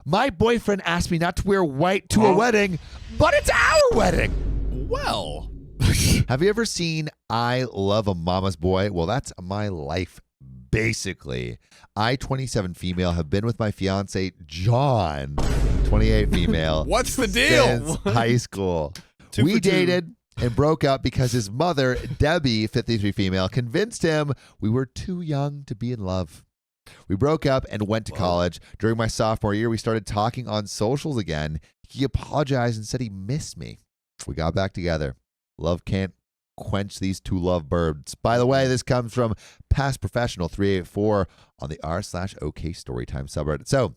My boyfriend asked me not to wear white to a wedding, but it's our wedding. Well. Have you ever seen I Love a Mama's Boy? Well, that's my life, basically. I, 27 female, have been with my fiance, John, 28 female. What's the deal? Since high school. Two We for two. dated and broke up because his mother, Debbie, 53 female, convinced him we were too young to be in love. We broke up and went to college. During my sophomore year, we started talking on socials again. He apologized and said he missed me. We got back together. Love can't quench these two lovebirds. By the way, this comes from Past Professional 384 on the r/OK Storytime subreddit. So,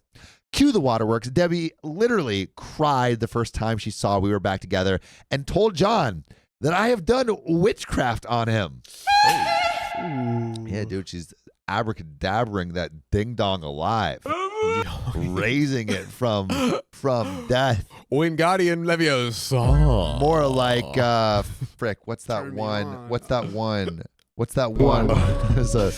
cue the waterworks. Debbie literally cried the first time she saw we were back together and told John that I have done witchcraft on him. Yeah, dude, she's abracadabraing that ding dong alive, raising it from death. Wingardium Leviosa. More like frick. What's that one? What's that one? There's a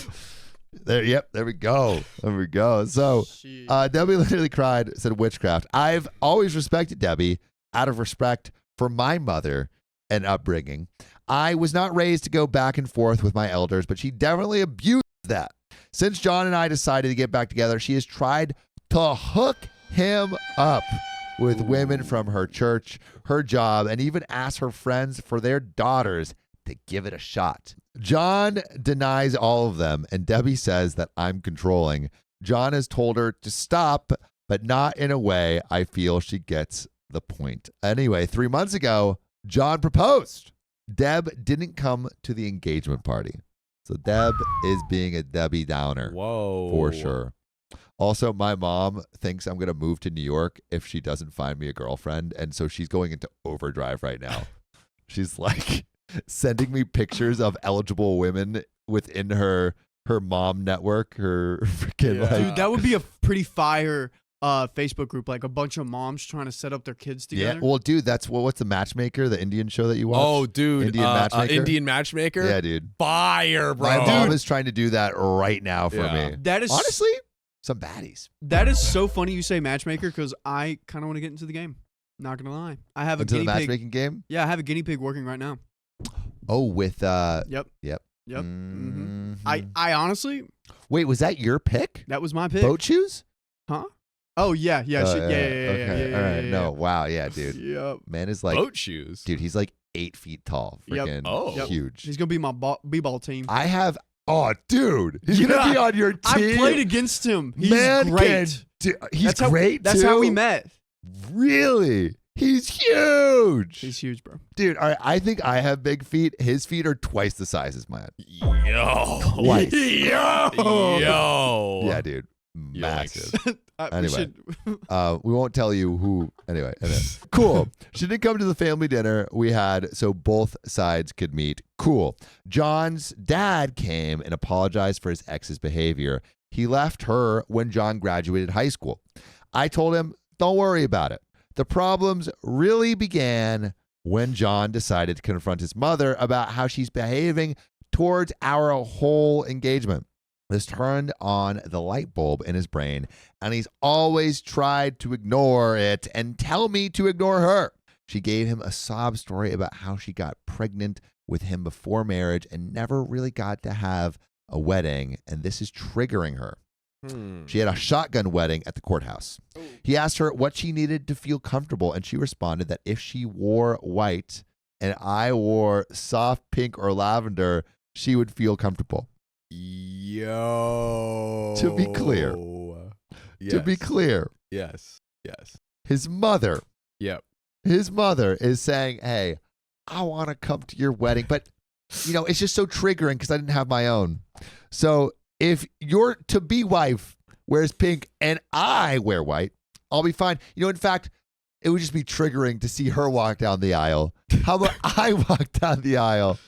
there. Yep. There we go. There we go. So Debbie literally cried, said witchcraft. I've always respected Debbie out of respect for my mother and upbringing. I was not raised to go back and forth with my elders, but she definitely abused that. Since John and I decided to get back together, she has tried to hook him up with women from her church, her job, and even asked her friends for their daughters to give it a shot. John denies all of them, and Debbie says that I'm controlling. John has told her to stop, but not in a way I feel she gets the point. Anyway, 3 months ago, John proposed. Deb didn't come to the engagement party. So Deb is being a Debbie Downer. Whoa. For sure. Also, my mom thinks I'm going to move to New York if she doesn't find me a girlfriend. And so she's going into overdrive right now. She's like sending me pictures of eligible women within her mom network, her freaking like. Dude, that would be a pretty fire Facebook group, like a bunch of moms trying to set up their kids together. Yeah, well, dude, that's what's the Matchmaker, the Indian show that you watch? Oh, dude. Indian Matchmaker? Indian Matchmaker? Yeah, dude. Fire, bro. My mom is trying to do that right now for me. That is honestly some baddies. That is so funny you say Matchmaker because I kind of want to get into the game. Not gonna lie, I have a into guinea the pig. matchmaking game. Yeah, I have a guinea pig working right now. Oh, with Yep. Yep. Mm-hmm. I honestly. Wait, was that your pick? That was my pick. Boat shoes? Huh? Oh yeah. Okay. Yeah. All right. No. Wow. Yeah, dude. Yep. Man is like boat shoes. Dude, he's like 8 feet tall. Freaking huge. He's gonna be my b-ball team. I have. Oh, dude, he's gonna be on your team. I played against him. He's Man great. He's great. That's how we met. Really? He's huge. He's huge, bro. Dude, all right, I think I have big feet. His feet are twice the size as mine. Yo. Twice. Yo. Yeah, dude. Massive. Anyway, we won't tell you who. Anyway. Cool. She didn't come to the family dinner we had so both sides could meet. Cool. John's dad came and apologized for his ex's behavior. He left her when John graduated high school. I told him, don't worry about it. The problems really began when John decided to confront his mother about how she's behaving towards our whole engagement. This turned on the light bulb in his brain, and he's always tried to ignore it and tell me to ignore her. She gave him a sob story about how she got pregnant with him before marriage and never really got to have a wedding, and this is triggering her. She had a shotgun wedding at the courthouse. He asked her what she needed to feel comfortable, and she responded that if she wore white and I wore soft pink or lavender, she would feel comfortable. Yo. To be clear. Yes. To be clear. Yes. His mother. Yep. His mother is saying, hey, I want to come to your wedding. But, it's just so triggering because I didn't have my own. So if your to-be wife wears pink and I wear white, I'll be fine. In fact, it would just be triggering to see her walk down the aisle. How about I walk down the aisle?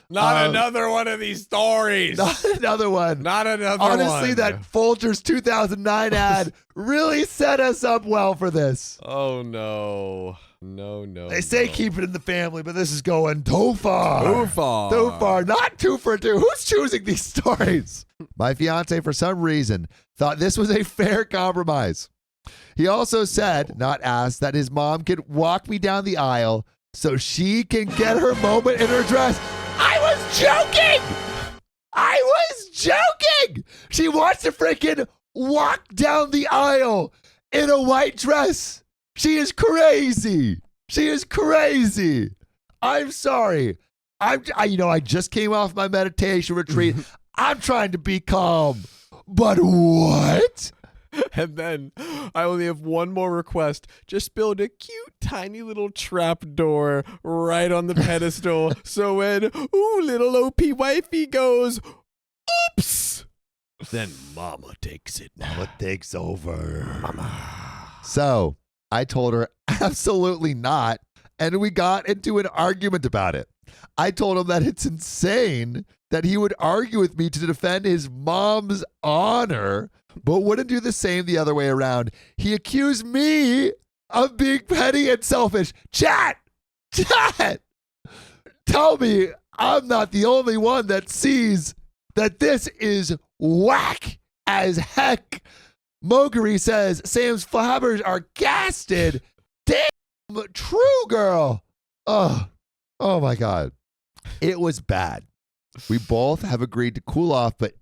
Not another one of these stories. Not another one. Not another one. Honestly, that Folgers 2009 ad really set us up well for this. Oh, no. No. They say keep it in the family, but this is going too far. Too far. Too far. Not 2 for 2. Who's choosing these stories? My fiance, for some reason, thought this was a fair compromise. He also said, not asked, that his mom could walk me down the aisle so she can get her moment in her dress. I was joking! I was joking! She wants to freaking walk down the aisle in a white dress. She is crazy. She is crazy. I'm sorry. I just came off my meditation retreat. I'm trying to be calm. But what? And then I only have one more request. Just build a cute, tiny little trap door right on the pedestal. So when, little OP wifey goes, oops, then mama takes it. Mama takes over. Mama. So I told her, absolutely not. And we got into an argument about it. I told him that it's insane that he would argue with me to defend his mom's honor, but wouldn't do the same the other way around. He accused me of being petty and selfish. Chat! Tell me I'm not the only one that sees that this is whack as heck. Moguri says Sam's flabbers are gasted. Damn, true girl. Oh my God. It was bad. We both have agreed to cool off, but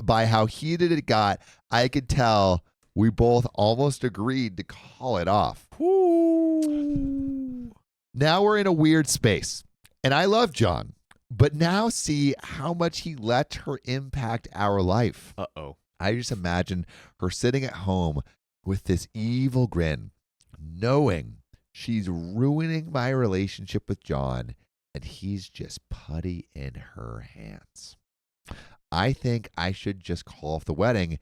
by how heated it got, I could tell we both almost agreed to call it off. Ooh. Now we're in a weird space, and I love John, but now see how much he let her impact our life. Uh-oh. I just imagine her sitting at home with this evil grin, knowing she's ruining my relationship with John, and he's just putty in her hands. I think I should just call off the wedding.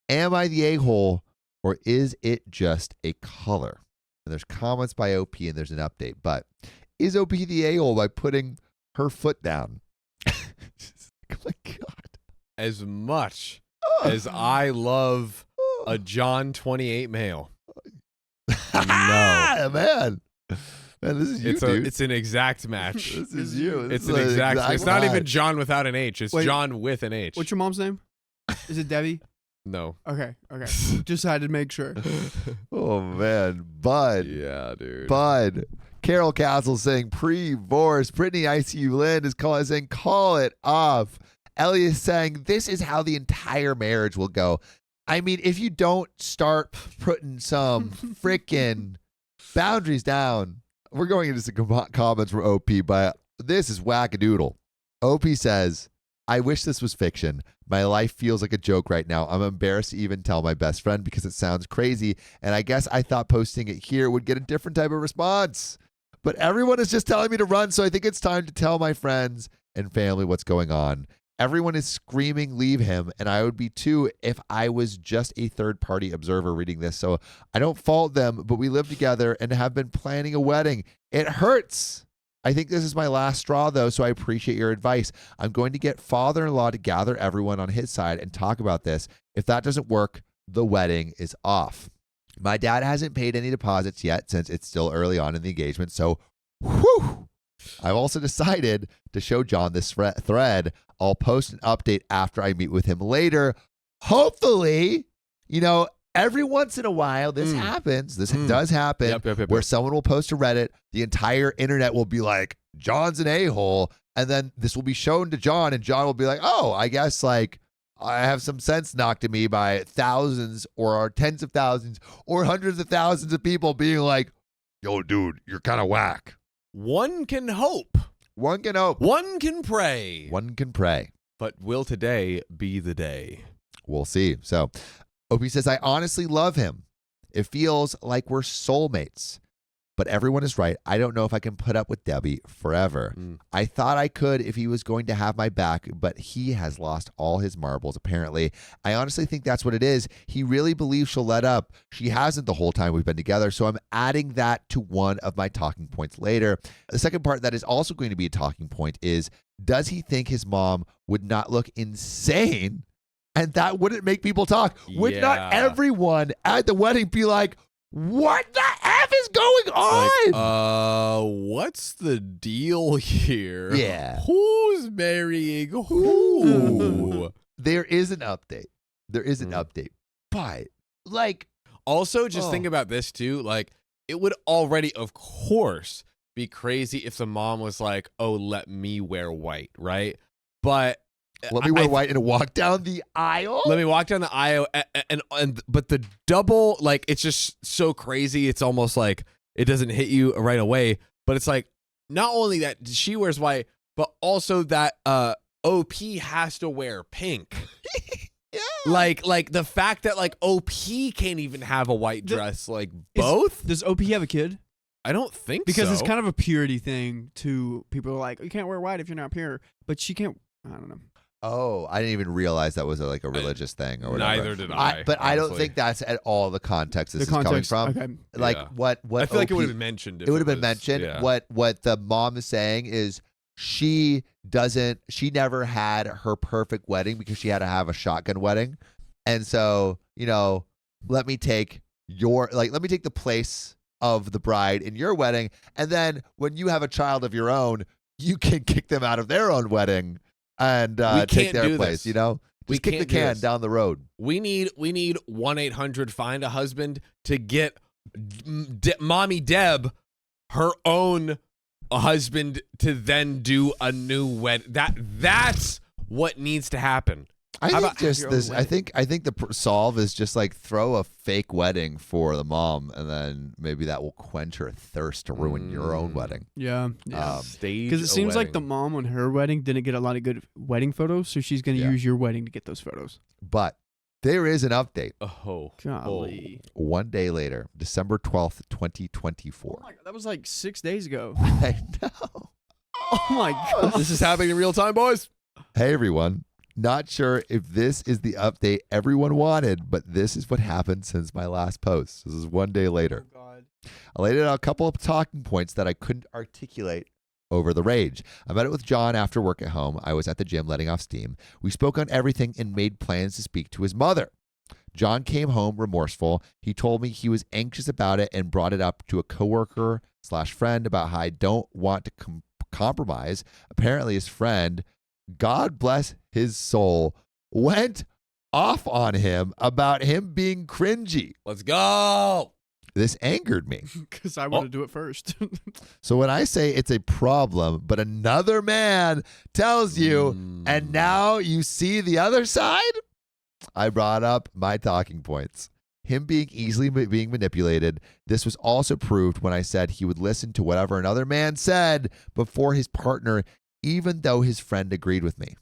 Am I the a-hole, or is it just a color? And there's comments by OP, and there's an update. But is OP the a-hole by putting her foot down? Oh my God. As much as I love a John 28 male. No. Man, this is you, dude. It's an exact match. This is you. It's an exact. It's not even match. John without an H. It's Wait. John with an H. What's your mom's name? Is it Debbie? No. Okay. Just had to make sure. Oh, man. Bud. Yeah, dude. Bud. Carol Castle saying pre-divorce. Brittany ICU Lynn is saying call it off. Ellie is saying this is how the entire marriage will go. I mean, if you don't start putting some freaking boundaries down, we're going into some comments from OP, but this is wackadoodle. OP says, I wish this was fiction. My life feels like a joke right now. I'm embarrassed to even tell my best friend because it sounds crazy. And I guess I thought posting it here would get a different type of response. But everyone is just telling me to run, so I think it's time to tell my friends and family what's going on. Everyone is screaming, leave him, and I would be too if I was just a third-party observer reading this. So I don't fault them, but we live together and have been planning a wedding. It hurts. I think this is my last straw, though, so I appreciate your advice. I'm going to get father-in-law to gather everyone on his side and talk about this. If that doesn't work, the wedding is off. My dad hasn't paid any deposits yet since it's still early on in the engagement, so whew. I've also decided to show John this thread. I'll post an update after I meet with him later. Hopefully, every once in a while this happens. This does happen. Yep. Where someone will post to Reddit. The entire internet will be like, John's an a-hole. And then this will be shown to John, and John will be like, oh, I guess I have some sense knocked to me by thousands or tens of thousands or hundreds of thousands of people being like, yo, dude, you're kind of whack. One can hope. One can hope. One can pray. One can pray. But will today be the day? We'll see. So, Opie says, I honestly love him. It feels like we're soulmates. But everyone is right. I don't know if I can put up with Debbie forever. I thought I could if he was going to have my back, but he has lost all his marbles, apparently. I honestly think that's what it is. He really believes she'll let up. She hasn't the whole time we've been together, so I'm adding that to one of my talking points later. The second part that is also going to be a talking point is, does he think his mom would not look insane? And that wouldn't make people talk. Would not everyone at the wedding be like, what the F is going on? What's the deal here? Yeah. Who's marrying who? There is an update. But Also, just think about this too. Like, it would already, of course, be crazy if the mom was like, "Oh, let me wear white," right? But let me wear white and walk down the aisle. Let me walk down the aisle, and but the double, like, it's just so crazy. It's almost like it doesn't hit you right away. But it's like, not only that she wears white, but also that OP has to wear pink. Yeah. Like the fact that like OP can't even have a white dress, like both. Does OP have a kid? I don't think Because so. it's kind of a purity thing to people who are like, you can't wear white if you're not pure. But she can't. I don't know. Oh, I didn't even realize that was like a religious thing or whatever. Neither did I. But I don't honestly. think that's at all the context this The context, is coming from. okay. Like Yeah. what I feel like it OP would have been mentioned. It would have been was- mentioned. yeah. What the mom is saying is she never had her perfect wedding because she had to have a shotgun wedding. And so, let me take the place of the bride in your wedding. And then when you have a child of your own, you can kick them out of their own wedding and take can't their do place, this. Just We kick the can't do can this. down the road. We need 1-800 find a husband to get Mommy Deb her own husband to then do a new wedding. That's what needs to happen. I How think about just your own this. I think the solve is just like throw a fake wedding for the mom, and then maybe that will quench her thirst to ruin your own wedding. Yeah. Stage Because it a seems like the wedding. mom on her wedding didn't get a lot of good wedding photos, so she's going to Yeah. use your wedding to get those photos. But there is an update. Oh, Golly. 1 day later, December 12th, Oh 2024. my God, that was like 6 days ago. I know. Oh my God. This is happening in real time, boys. Hey everyone. Not sure if this is the update everyone wanted, but this is what happened since my last post. This is 1 day later. Oh God. I laid out a couple of talking points that I couldn't articulate over the rage. I met it with John after work at home. I was at the gym letting off steam. We spoke on everything and made plans to speak to his mother. John came home remorseful. He told me he was anxious about it and brought it up to a coworker/friend about how I don't want to compromise. Apparently his friend, God bless his soul, went off on him about him being cringy. Let's go. This angered me. Because I want to do it first. So when I say it's a problem, but another man tells you, and now you see the other side, I brought up my talking points. Him being easily being manipulated. This was also proved when I said he would listen to whatever another man said before his partner, even though his friend agreed with me.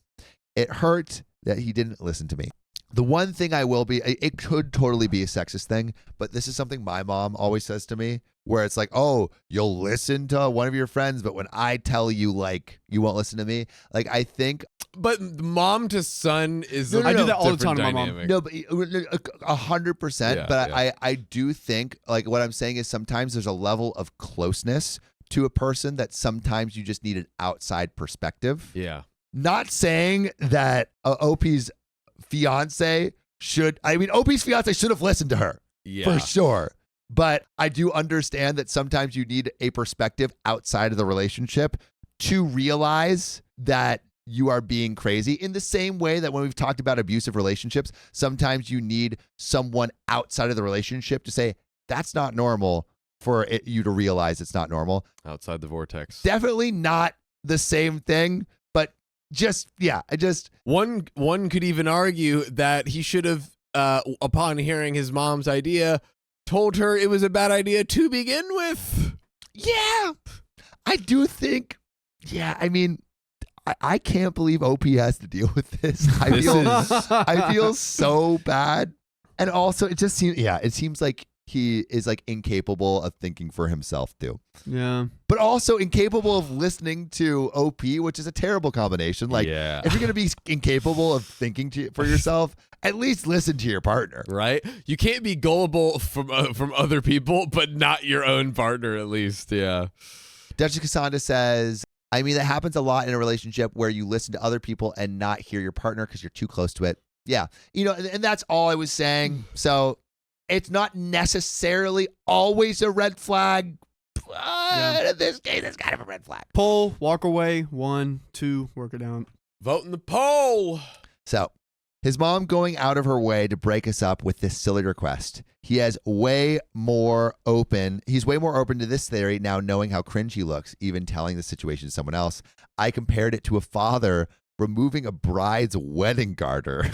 It hurt that he didn't listen to me. The one thing I will be, it could totally be a sexist thing, but this is something my mom always says to me, where it's like, oh, you'll listen to one of your friends, but when I tell you, like, you won't listen to me, like, I think. But mom to son is No, a no, no. I do that all the different time to my mom. dynamic. No, but 100%. Yeah, But yeah. I do think, like, what I'm saying is sometimes there's a level of closeness to a person that sometimes you just need an outside perspective. Yeah. Not saying that OP's fiance OP's fiance should have listened to her Yeah. for sure. But I do understand that sometimes you need a perspective outside of the relationship to realize that you are being crazy, in the same way that when we've talked about abusive relationships, sometimes you need someone outside of the relationship to say, that's not normal, for you to realize it's not normal. Outside the vortex. Definitely not the same thing, but One could even argue that he should have, upon hearing his mom's idea, told her it was a bad idea to begin with. yeah, I do think, I mean, I can't believe OP has to deal with this. I feel so bad. And also it seems like he is like incapable of thinking for himself too. Yeah. But also incapable of listening to OP, which is a terrible combination. Like, Yeah. if you're going to be incapable of thinking for yourself, at least listen to your partner. Right? You can't be gullible from other people, but not your own partner, at least. Yeah. Duchess Cassandra says, I mean, that happens a lot in a relationship where you listen to other people and not hear your partner because you're too close to it. Yeah. And that's all I was saying. So it's not necessarily always a red flag. But in this case, it's kind of a red flag. Poll, walk away. 1, 2, work it out. Vote in the poll. So His mom going out of her way to break us up with this silly request. He's way more open to this theory now, knowing how cringe he looks, even telling the situation to someone else. I compared it to a father removing a bride's wedding garter.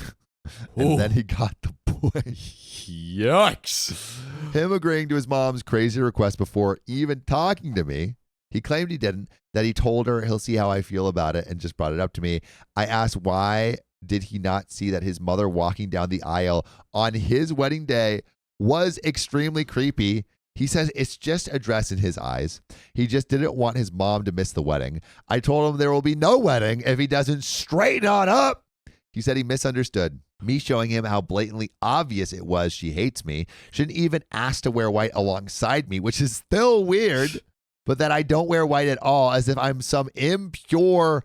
And then he got the point. Yikes. Him agreeing to his mom's crazy request before even talking to me. He claimed he didn't, that he told her he'll see how I feel about it and just brought it up to me. I asked why did he not see that his mother walking down the aisle on his wedding day was extremely creepy. He says it's just a dress in his eyes. He just didn't want his mom to miss the wedding. I told him there will be no wedding if he doesn't straighten on up. He said he misunderstood. Me showing him how blatantly obvious it was she hates me. Shouldn't even ask to wear white alongside me, which is still weird. But that I don't wear white at all, as if I'm some impure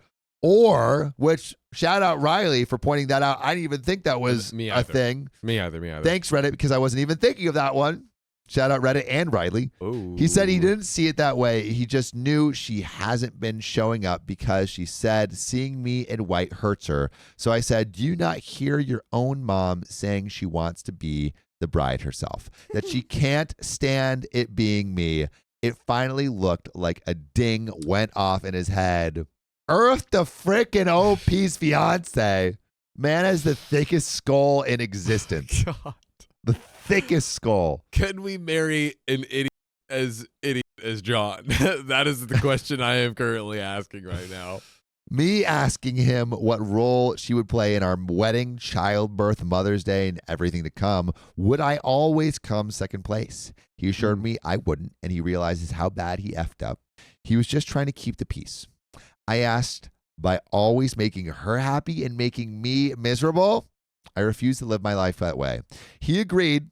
which shout out Riley for pointing that out. I didn't even think that was a thing. Me either. Thanks, Reddit, because I wasn't even thinking of that one. Shout out Reddit and Riley. Ooh. He said he didn't see it that way. He just knew she hasn't been showing up because she said seeing me in white hurts her. So I said, do you not hear your own mom saying she wants to be the bride herself? That she can't stand it being me. It finally looked like a ding went off in his head. Earth the frickin' OP's fiance. Man has the thickest skull in existence. God. The thickest skull. Can we marry an idiot as John? That is the question I am currently asking right now. Me asking him what role she would play in our wedding, childbirth, Mother's Day, and everything to come. Would I always come second place? He assured me I wouldn't, and he realizes how bad he effed up. He was just trying to keep the peace. I asked, by always making her happy and making me miserable? I refused to live my life that way. He agreed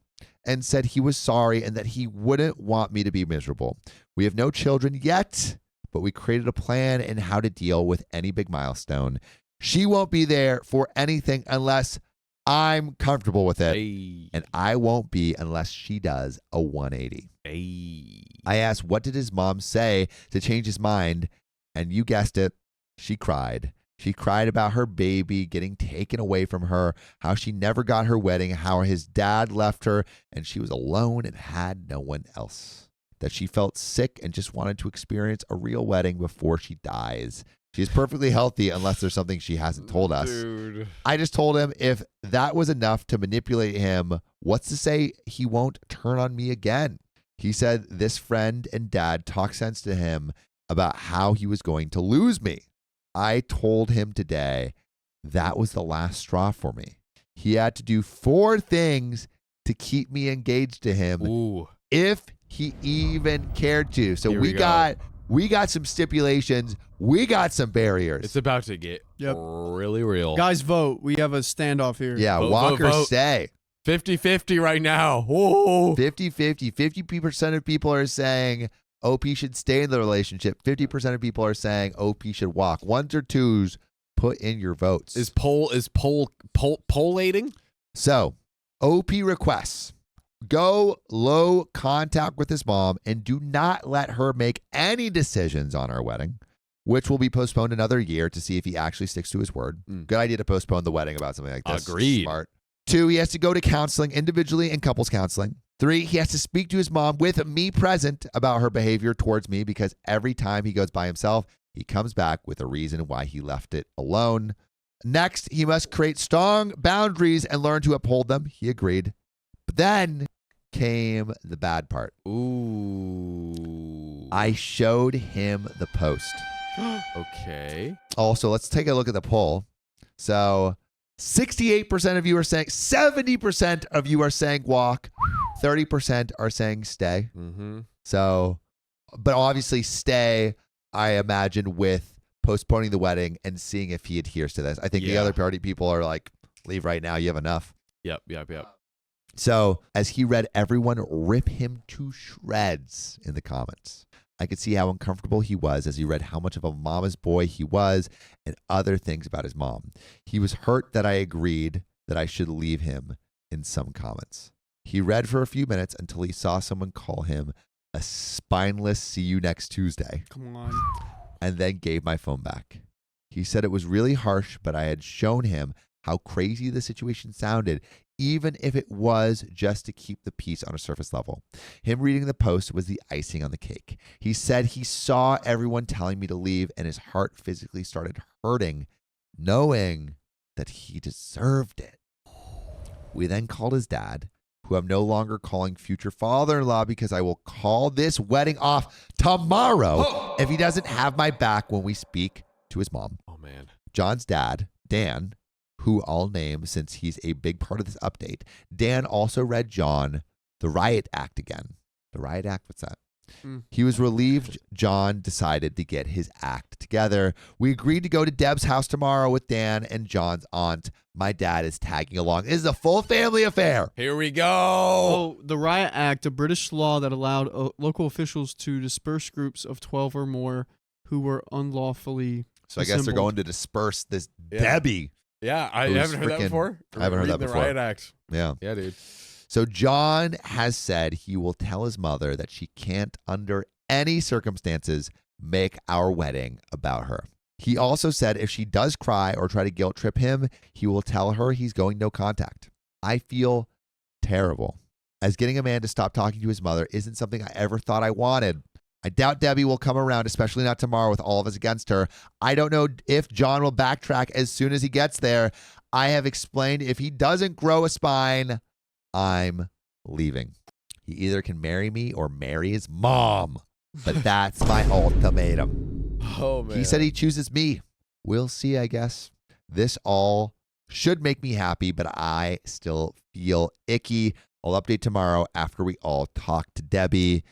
and said he was sorry and that he wouldn't want me to be miserable. We have no children yet, but we created a plan in how to deal with any big milestone. She won't be there for anything unless I'm comfortable with it. Hey. And I won't be unless she does a 180. Hey. I asked, what did his mom say to change his mind? And you guessed it, she cried. She cried about her baby getting taken away from her, how she never got her wedding, how his dad left her, and she was alone and had no one else. That she felt sick and just wanted to experience a real wedding before she dies. She is perfectly healthy unless there's something she hasn't told us. Dude. I just told him if that was enough to manipulate him, what's to say he won't turn on me again? He said this friend and dad talked sense to him about how he was going to lose me. I told him today that was the last straw for me. He had to do 4 things to keep me engaged to him. Ooh. If he even cared to. So Here we go. got some stipulations. We got some barriers. It's about to get really real. Guys, vote. We have a standoff here. Yeah, Vote, Walker vote. say. 50-50 right now. Whoa. 50-50. 50% of people are saying OP should stay in the relationship. 50% of people are saying OP should walk. 1s or 2s, put in your votes. Is pollating? So, OP requests. Go low contact with his mom and do not let her make any decisions on our wedding, which will be postponed another year to see if he actually sticks to his word. Good idea to postpone the wedding about something like this. Agreed. Smart. 2, he has to go to counseling individually and couples counseling. 3, he has to speak to his mom with me present about her behavior towards me because every time he goes by himself, he comes back with a reason why he left it alone. Next, he must create strong boundaries and learn to uphold them. He agreed. But then came the bad part. Ooh. I showed him the post. Okay. Also, let's take a look at the poll. So 68% of you are saying, 70% of you are saying walk. 30% are saying stay. Mm-hmm. So, but obviously stay, I imagine, with postponing the wedding and seeing if he adheres to this. I think the other party people are like, leave right now. You have enough. Yep. So as he read everyone rip him to shreds in the comments, I could see how uncomfortable he was as he read how much of a mama's boy he was and other things about his mom. He was hurt that I agreed that I should leave him in some comments. He read for a few minutes until he saw someone call him a spineless see you next Tuesday. Come on. And then gave my phone back. He said it was really harsh, but I had shown him how crazy the situation sounded, even if it was just to keep the peace on a surface level. Him reading the post was the icing on the cake. He said he saw everyone telling me to leave, and his heart physically started hurting, knowing that he deserved it. We then called his dad, who I'm no longer calling future father-in-law because I will call this wedding off tomorrow if he doesn't have my back when we speak to his mom. Oh, man. John's dad, Dan, who I'll name since he's a big part of this update. Dan also read John the Riot Act again. The Riot Act, what's that? He was relieved John decided to get his act together. We agreed to go to Deb's house tomorrow with Dan and John's aunt. My dad is tagging along. This is a full family affair. Here we go. Oh, the Riot Act, a British law that allowed local officials to disperse groups of 12 or more who were unlawfully So I guess they're going to disperse this Debbie. Yeah, I who's haven't heard that before. I haven't heard that Reading before. The Riot Act. Yeah. Yeah, dude. So John has said he will tell his mother that she can't, under any circumstances, make our wedding about her. He also said if she does cry or try to guilt trip him, he will tell her he's going no contact. I feel terrible, as getting a man to stop talking to his mother isn't something I ever thought I wanted. I doubt Debbie will come around, especially not tomorrow with all of us against her. I don't know if John will backtrack as soon as he gets there. I have explained if he doesn't grow a spine, I'm leaving. He either can marry me or marry his mom, but that's my ultimatum. Oh, man. He said he chooses me. We'll see, I guess. This all should make me happy, but I still feel icky. I'll update tomorrow after we all talk to Debbie.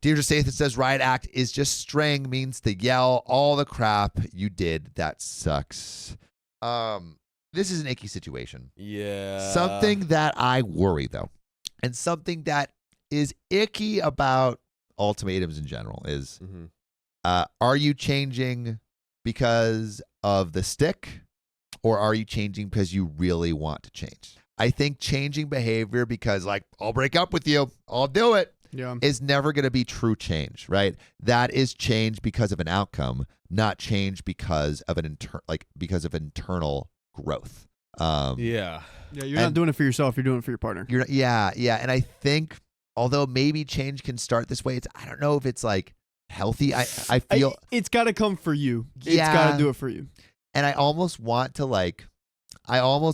Deirdre Sathan says Riot Act is just straying, means to yell all the crap you did. That sucks. This is an icky situation. Yeah. Something that I worry, though, and something that is icky about ultimatums in general is, are you changing because of the stick, or are you changing because you really want to change? I think changing behavior because, like, I'll break up with you, I'll do it, is never going to be true change, right? That is change because of an outcome, not change because of because of internal growth. Yeah, you're not doing it for yourself, you're doing it for your partner. Yeah. And I think, although maybe change can start this way, I don't know if it's like healthy. I feel it's got to come for you. It's got to do it for you. And I almost want to like Carol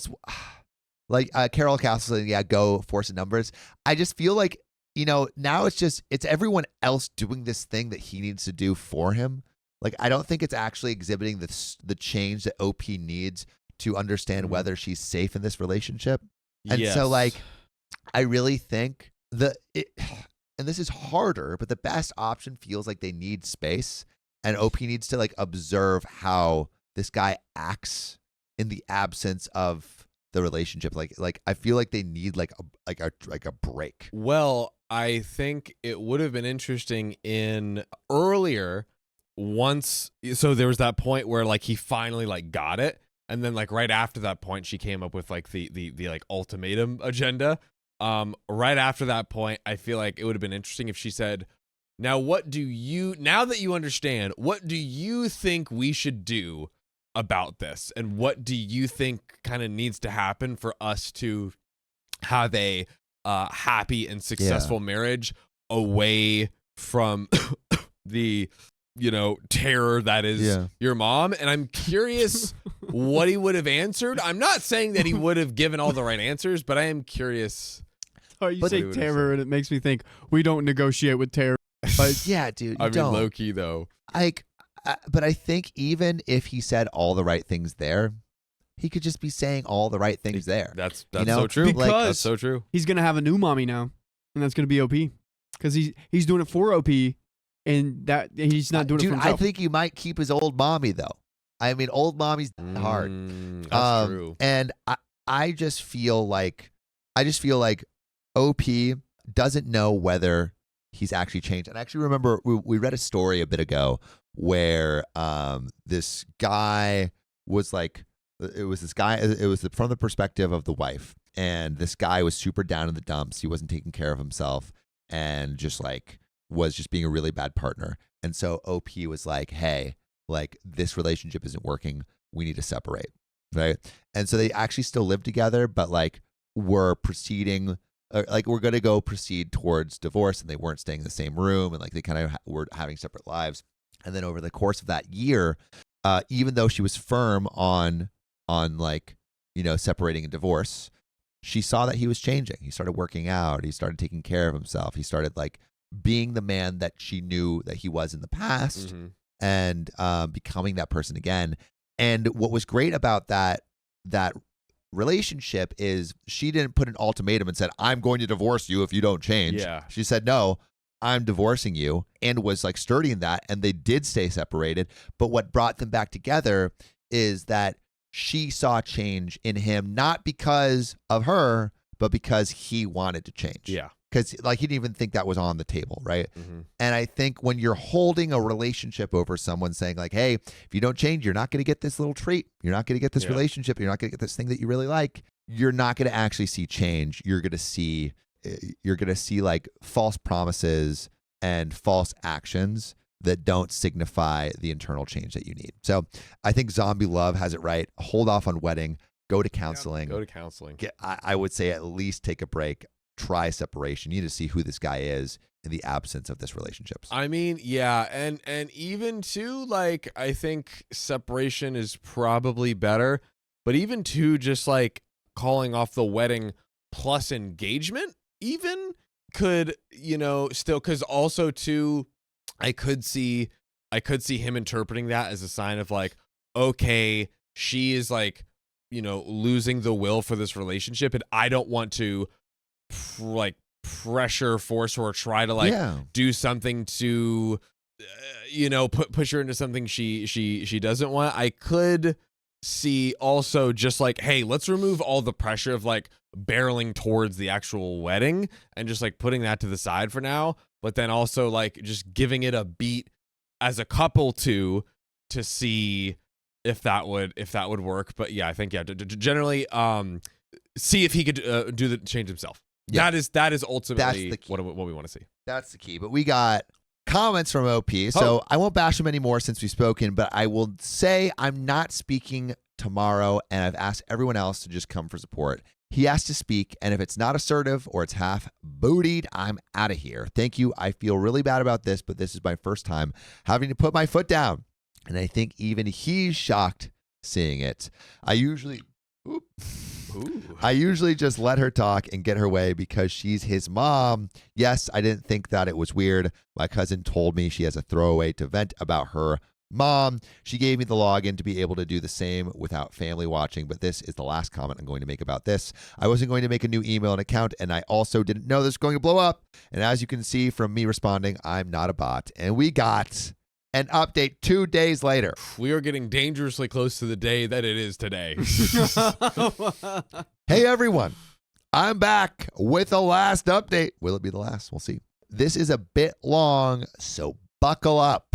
Castle saying, go force the numbers. I just feel like, now it's everyone else doing this thing that he needs to do for him. Like, I don't think it's actually exhibiting the change that OP needs to understand whether she's safe in this relationship. And so, like, I really think and this is harder, but the best option feels like they need space, and OP needs to like observe how this guy acts in the absence of the relationship. Like I feel like they need like a break. Well, I think it would have been interesting in earlier so there was that point where like he finally like got it, and then like right after that point she came up with like the like ultimatum agenda. Right after that point, I feel like it would have been interesting if she said, now that you understand, what do you think we should do about this? And what do you think kind of needs to happen for us to have a happy and successful marriage away from the terror that is your mom? And I'm curious what he would have answered. I'm not saying that he would have given all the right answers, but I am curious. Oh, you say terror, and it makes me think we don't negotiate with terror. But yeah, dude. I mean, low key though. But I think even if he said all the right things there, he could just be saying all the right things there. That's so true. Because that's so true. He's gonna have a new mommy now, and that's gonna be OP, because he's doing it for OP, and that he's not doing it for himself. I think you might keep his old mommy though. I mean, old mommy's hard. That's true. And I just feel like OP doesn't know whether he's actually changed. And I actually remember we read a story a bit ago where this guy was like, it was from the perspective of the wife, and this guy was super down in the dumps. He wasn't taking care of himself and just like was just being a really bad partner. And so OP was like, hey, like, this relationship isn't working. We need to separate. right? And so they actually still live together, but like were proceeding, we're going to go proceed towards divorce, and they weren't staying in the same room, and like they kind of were having separate lives. And then over the course of that year, even though she was firm on like, separating and divorce, she saw that he was changing. He started working out. He started taking care of himself. He started like being the man that she knew that he was in the past, and becoming that person again. And what was great about that relationship is she didn't put an ultimatum and said, I'm going to divorce you if you don't change. Yeah. She said, no, I'm divorcing you, and was like sturdy in that. And they did stay separated. But what brought them back together is that she saw change in him, not because of her, but because he wanted to change. Yeah. Because like he didn't even think that was on the table, right? Mm-hmm. And I think when you're holding a relationship over someone saying like, hey, if you don't change, you're not going to get this little treat. You're not going to get this relationship. You're not going to get this thing that you really like. You're not going to actually see change. You're going to see like false promises and false actions that don't signify the internal change that you need. So I think Zombie Love has it right. Hold off on wedding. Go to counseling. Go to counseling. I would say at least take a break. Try separation. You need to see who this guy is in the absence of this relationship. I mean, yeah, and even too, like, I think separation is probably better, but even too, just like calling off the wedding plus engagement even could, still, because also too, I could see him interpreting that as a sign of like, okay, she is like, losing the will for this relationship, and I don't want to pressure, force her, or try to do something to push her into something she doesn't want. I could see also just like, hey, let's remove all the pressure of like barreling towards the actual wedding and just like putting that to the side for now, but then also like just giving it a beat as a couple to see if that would work. But yeah, I think generally see if he could do the change himself. Yeah. That is ultimately what we want to see. That's the key. But we got comments from OP, so I won't bash him anymore since we've spoken, but I will say I'm not speaking tomorrow, and I've asked everyone else to just come for support. He has to speak, and if it's not assertive or it's half bootied, I'm out of here. Thank you. I feel really bad about this, but this is my first time having to put my foot down, and I think even he's shocked seeing it. I usually just let her talk and get her way because she's his mom. Yes, I didn't think that it was weird. My cousin told me she has a throwaway to vent about her mom. She gave me the login to be able to do the same without family watching, but this is the last comment I'm going to make about this. I wasn't going to make a new email and account, and I also didn't know this was going to blow up. And as you can see from me responding, I'm not a bot. And we got an update 2 days later. We are getting dangerously close to the day that it is today. Hey, everyone. I'm back with the last update. Will it be the last? We'll see. This is a bit long, so buckle up.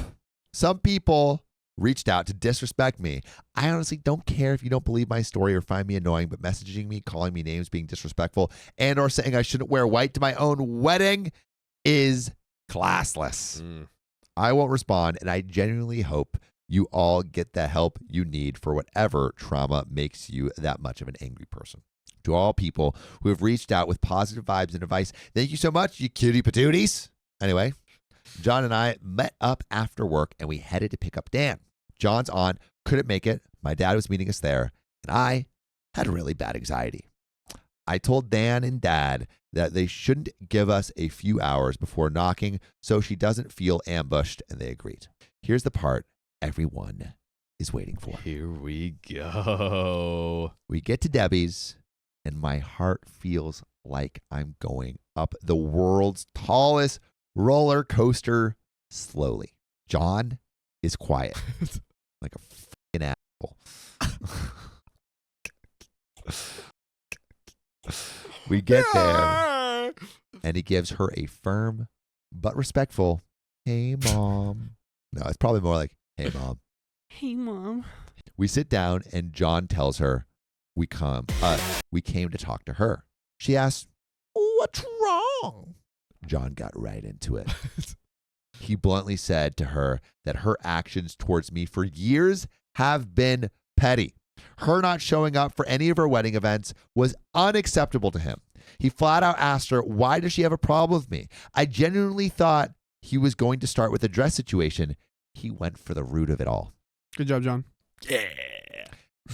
Some people reached out to disrespect me. I honestly don't care if you don't believe my story or find me annoying, but messaging me, calling me names, being disrespectful, and or saying I shouldn't wear white to my own wedding is classless. I won't respond, and I genuinely hope you all get the help you need for whatever trauma makes you that much of an angry person. To all people who have reached out with positive vibes and advice, thank you so much, you cutie patooties. Anyway, John and I met up after work, and we headed to pick up Dan. John's aunt couldn't make it. My dad was meeting us there, and I had really bad anxiety. I told Dan and Dad that they shouldn't give us a few hours before knocking so she doesn't feel ambushed, and they agreed. Here's the part everyone is waiting for. Here we go. We get to Debbie's, and my heart feels like I'm going up the world's tallest roller coaster slowly. John is quiet, like a fucking asshole. We get there, and he gives her a firm but respectful, "Hey, Mom." No, it's probably more like, "Hey, Mom." Hey, Mom. We sit down, and John tells her we came to talk to her. She asks, "What's wrong?" John got right into it. He bluntly said to her that her actions towards me for years have been petty. Her not showing up for any of her wedding events was unacceptable to him. He flat out asked her, why does she have a problem with me? I genuinely thought he was going to start with a dress situation. He went for the root of it all. Good job, John. Yeah.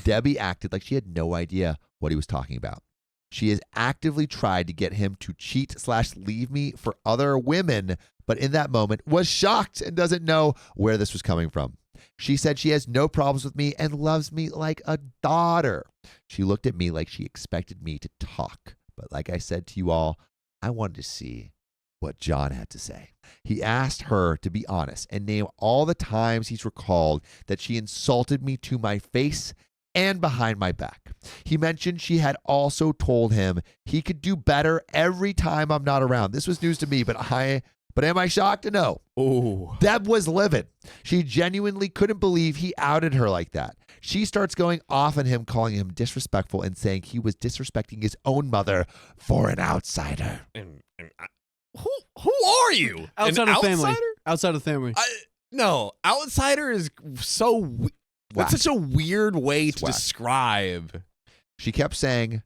Debbie acted like she had no idea what he was talking about. She has actively tried to get him to cheat/leave me for other women, but in that moment was shocked and doesn't know where this was coming from. She said she has no problems with me and loves me like a daughter. She looked at me like she expected me to talk. But like I said to you all, I wanted to see what John had to say. He asked her to be honest and name all the times he's recalled that she insulted me to my face and behind my back. He mentioned she had also told him he could do better every time I'm not around. This was news to me, but am I shocked? No. Oh. Deb was livid. She genuinely couldn't believe he outed her like that. She starts going off on him, calling him disrespectful and saying he was disrespecting his own mother for an outsider. Who are you? Outside An of family. outsider? Outside of family. No, outsider is so. That's such a weird way to whack. describe. She kept saying,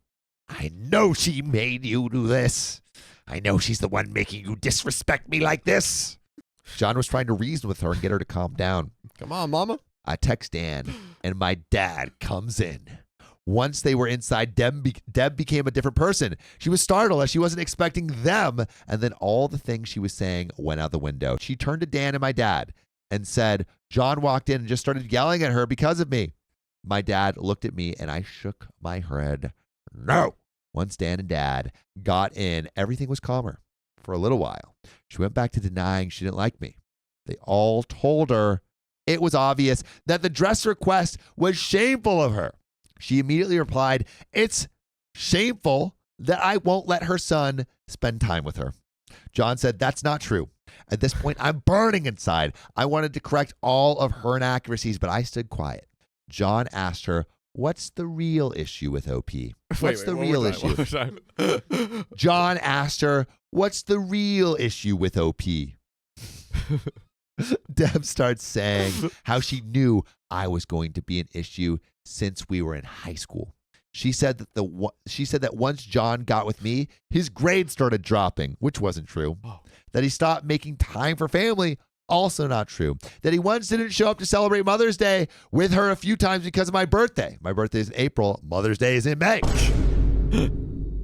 I know she made you do this. I know she's the one making you disrespect me like this. John was trying to reason with her and get her to calm down. Come on, mama. I text Dan, and my dad comes in. Once they were inside, Deb became a different person. She was startled as she wasn't expecting them, and then all the things she was saying went out the window. She turned to Dan and my dad and said, John walked in and just started yelling at her because of me. My dad looked at me, and I shook my head. No. Once Dan and Dad got in, everything was calmer for a little while. She went back to denying she didn't like me. They all told her it was obvious that the dress request was shameful of her. She immediately replied, it's shameful that I won't let her son spend time with her. John said, that's not true. At this point, I'm burning inside. I wanted to correct all of her inaccuracies, but I stood quiet. John asked her, what's the real issue with OP? What's the real issue? John asked her, what's the real issue with OP? Deb starts saying how she knew I was going to be an issue since we were in high school. She said that once John got with me, his grades started dropping, which wasn't true. That he stopped making time for family, also not true. That he once didn't show up to celebrate Mother's Day with her a few times because of my birthday. My birthday is in April. Mother's Day is in May.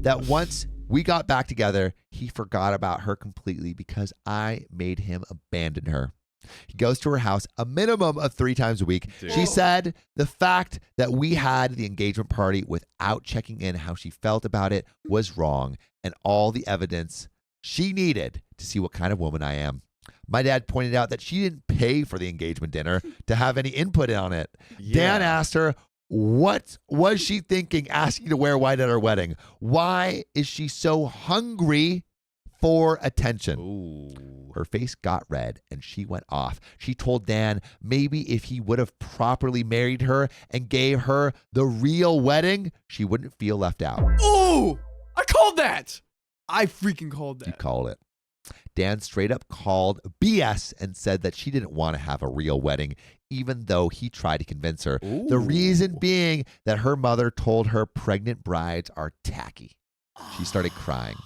That once we got back together, he forgot about her completely because I made him abandon her. He goes to her house a minimum of 3 times a week. Dude. She said the fact that we had the engagement party without checking in how she felt about it was wrong, and all the evidence she needed to see what kind of woman I am. My dad pointed out that she didn't pay for the engagement dinner to have any input on it. Yeah. Dan asked her, what was she thinking asking to wear white at her wedding? Why is she so hungry for attention? Ooh. Her face got red and she went off. She told Dan maybe if he would have properly married her and gave her the real wedding, she wouldn't feel left out. Oh, I called that. I freaking called You that. called it. Dan straight up called BS and said that she didn't want to have a real wedding, even though he tried to convince her. Ooh. The reason being that her mother told her pregnant brides are tacky. She started crying.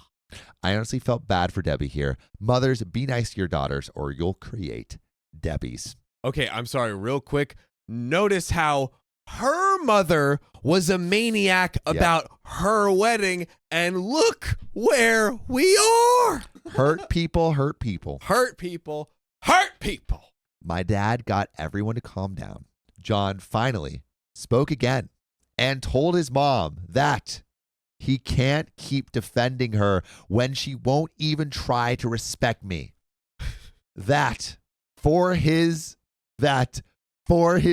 I honestly felt bad for Debbie here. Mothers, be nice to your daughters or you'll create Debbies. Okay, I'm sorry, real quick. Notice how her mother was a maniac about her wedding, and look where we are. Hurt people, hurt people. Hurt people, hurt people. My dad got everyone to calm down. John finally spoke again and told his mom that he can't keep defending her when she won't even try to respect me. That for his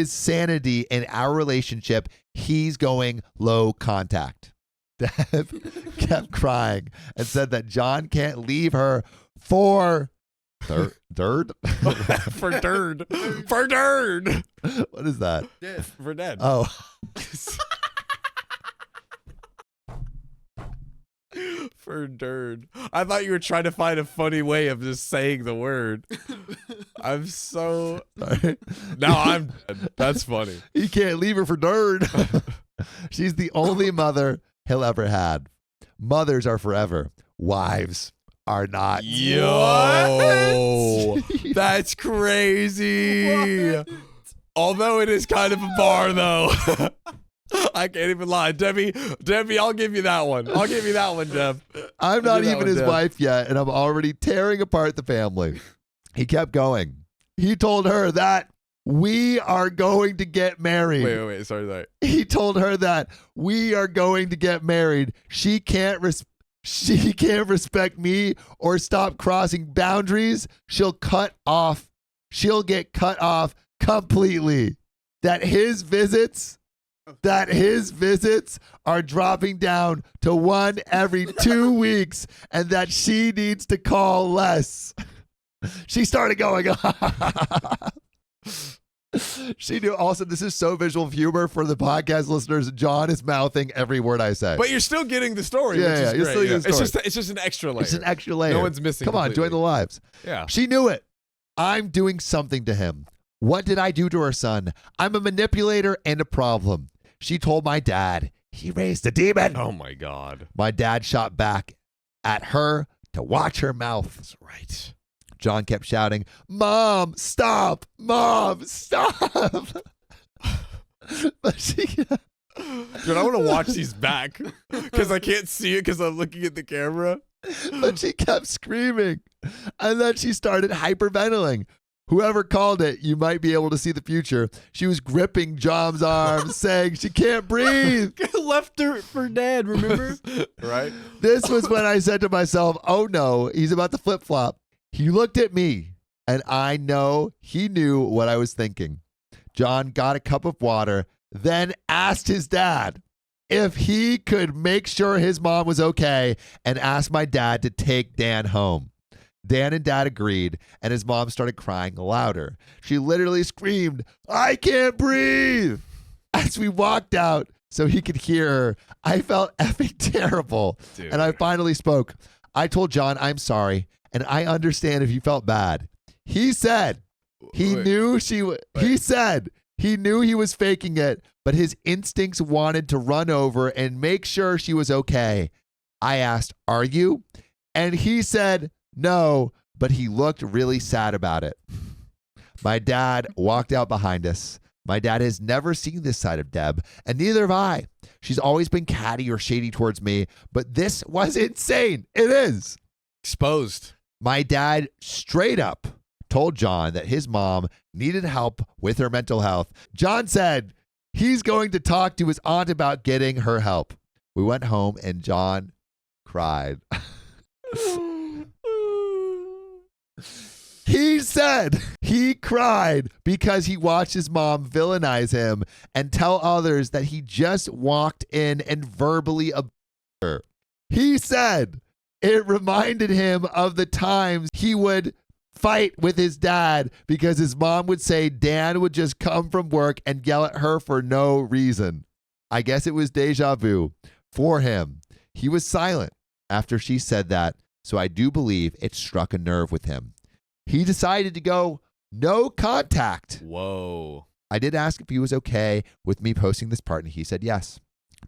sanity in our relationship, he's going low contact. Deb kept crying and said that John can't leave her for dirt. For dirt. For dirt. What is that? For dead. Oh. For dirt. I thought you were trying to find a funny way of just saying the word. I'm so. Sorry. Now I'm dead. That's funny. He can't leave her for dirt. She's the only mother he'll ever had. Mothers are forever. Wives are not. Yo. That's crazy. What? Although it is kind of a bar, though. I can't even lie. Debbie, I'll give you that one. I'll give you that one, Deb. I'm not do that even one, his Deb. wife yet, and I'm already tearing apart the family. He kept going. He told her that we are going to get married. Wait. Sorry. He told her that we are going to get married. She can't respect me or stop crossing boundaries. She'll get cut off completely. That his visits are dropping down to one every 2 weeks, and that she needs to call less. She started going She knew. Also, this is so visual humor for the podcast listeners. John is mouthing every word I say. But you're still getting the story. Yeah, which yeah, is you're great. still getting the story. It's just an extra layer. It's an extra layer. No one's missing. Come on, join the lives. Yeah. She knew it. I'm doing something to him. What did I do to her son? I'm a manipulator and a problem. She told my dad. He raised a demon. Oh my God. My dad shot back at her to watch her mouth. That's right. John kept shouting, "Mom, stop! Mom, stop!" But she, Dude, I want to watch these back because I can't see it because I'm looking at the camera. but she kept screaming. And then she started hyperventilating. Whoever called it, you might be able to see the future. She was gripping John's arms, saying she can't breathe. Left her for dead, remember? Right? This was when I said to myself, oh no, he's about to flip-flop. He looked at me, and I know he knew what I was thinking. John got a cup of water, then asked his dad if he could make sure his mom was okay and asked my dad to take Dan home. Dan and Dad agreed, and his mom started crying louder. She literally screamed, "I can't breathe!" As we walked out so he could hear her. I felt effing terrible. Dude. And I finally spoke. I told John, I'm sorry, and I understand if you felt bad. He said he Wait. knew he said he knew he was faking it, but his instincts wanted to run over and make sure she was okay. I asked, "Are you?" And he said, "No," but he looked really sad about it. My dad walked out behind us. My dad has never seen this side of Deb, and neither have I. She's always been catty or shady towards me, but this was insane. It is. Exposed. My dad straight up told John that his mom needed help with her mental health. John said he's going to talk to his aunt about getting her help. We went home and John cried. He said he cried because he watched his mom villainize him and tell others that he just walked in and verbally abused her. He said it reminded him of the times he would fight with his dad because his mom would say Dan would just come from work and yell at her for no reason. I guess it was deja vu for him. He was silent after she said that, so I do believe it struck a nerve with him. He decided to go no contact. Whoa. I did ask if he was okay with me posting this part, and he said yes.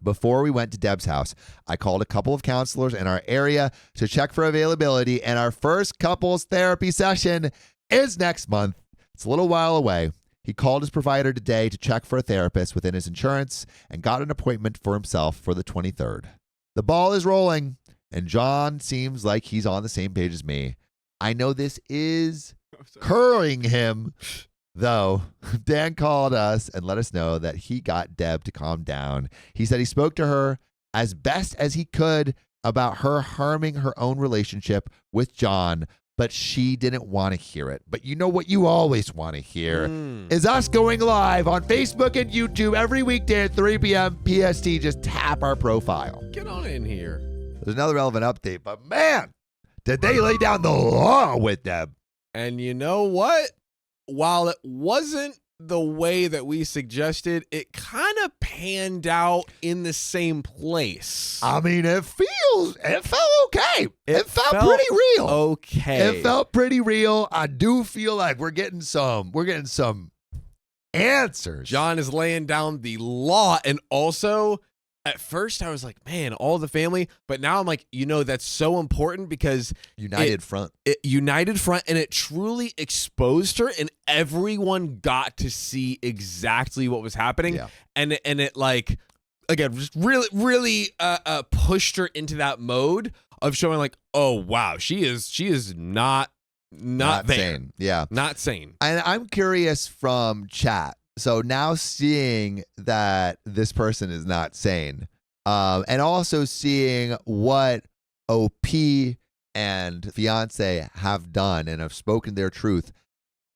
Before we went to Deb's house, I called a couple of counselors in our area to check for availability, and our first couples therapy session is next month. It's a little while away. He called his provider today to check for a therapist within his insurance and got an appointment for himself for the 23rd. The ball is rolling, and John seems like he's on the same page as me. I know this is curling him, though. Dan called us and let us know that he got Deb to calm down. He said he spoke to her as best as he could about her harming her own relationship with John, but she didn't want to hear it. But you know what you always want to hear is us going live on Facebook and YouTube every weekday at 3 p.m. PST. Just tap our profile. Get on in here. There's another relevant update, but man, did they lay down the law with them? And you know what? While it wasn't the way that we suggested, it kind of panned out in the same place. I mean, it felt okay. It felt felt pretty real. Okay. It felt pretty real. I do feel like we're getting some answers. John is laying down the law. And also, at first I was like, man, all the family. But now I'm like, that's so important because United front. It united front, and it truly exposed her, and everyone got to see exactly what was happening. Yeah. And it like, again, just really pushed her into that mode of showing like, oh wow, she is not there. Sane. Yeah. Not sane. And I'm curious from chat. So now seeing that this person is not sane, and also seeing what OP and fiance have done and have spoken their truth,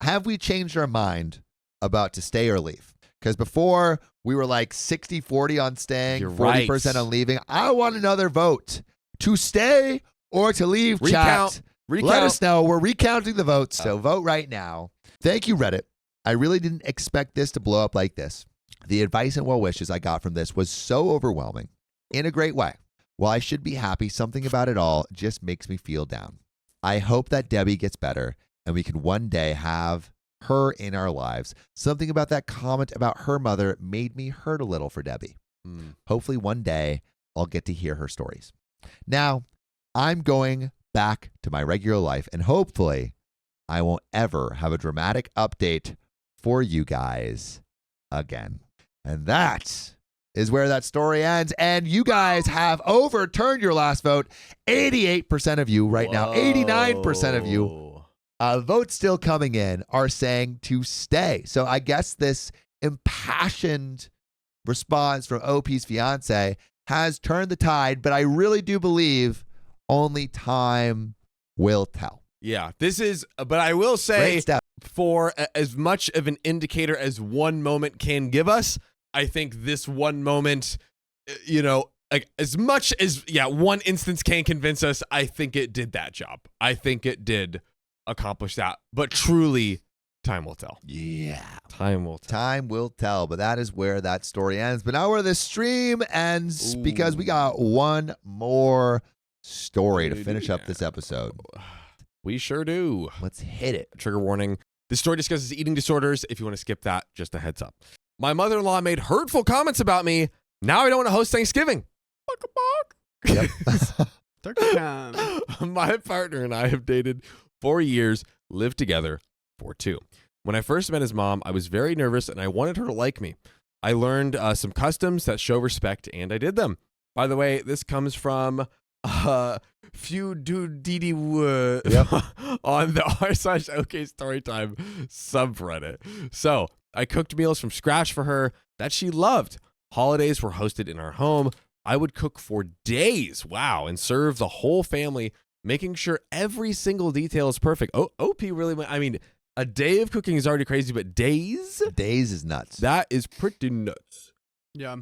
have we changed our mind about to stay or leave? Because before we were like 60-40 on staying, You're 40% right. on leaving. I want another vote to stay or to leave. Chat. Let us know. We're recounting the votes, so vote right now. Thank you, Reddit. I really didn't expect this to blow up like this. The advice and well wishes I got from this was so overwhelming in a great way. While I should be happy, something about it all just makes me feel down. I hope that Debbie gets better and we can one day have her in our lives. Something about that comment about her mother made me hurt a little for Debbie. Hopefully one day I'll get to hear her stories. Now, I'm going back to my regular life, and hopefully I won't ever have a dramatic update for you guys again. And that is where that story ends. And you guys have overturned your last vote. 88% of you right now, 89% of you, votes still coming in, are saying to stay. So I guess this impassioned response from OP's fiance has turned the tide, but I really do believe only time will tell. Yeah, this is, but I will say, for as much of an indicator as one moment can give us, I think this one moment, like as much as, one instance can convince us, I think it did that job. I think it did accomplish that. But truly, time will tell. Yeah. Time will tell. Time will tell, but that is where that story ends. But now where the stream ends, because we got one more story to finish up this episode. We sure do. Let's hit it. Trigger warning. This story discusses eating disorders. If you want to skip that, just a heads up. My mother-in-law made hurtful comments about me. Now I don't want to host Thanksgiving. Yep. Turkey time. My partner and I have dated 4 years, lived together for 2. When I first met his mom, I was very nervous and I wanted her to like me. I learned some customs that show respect, and I did them. By the way, this comes from few do didi on the r/OK Storytime subreddit. So I cooked meals from scratch for her that she loved. Holidays were hosted in our home. I would cook for days, and serve the whole family, making sure every single detail is perfect. OP really went, a day of cooking is already crazy, but days? Days is nuts. That is pretty nuts. Yeah.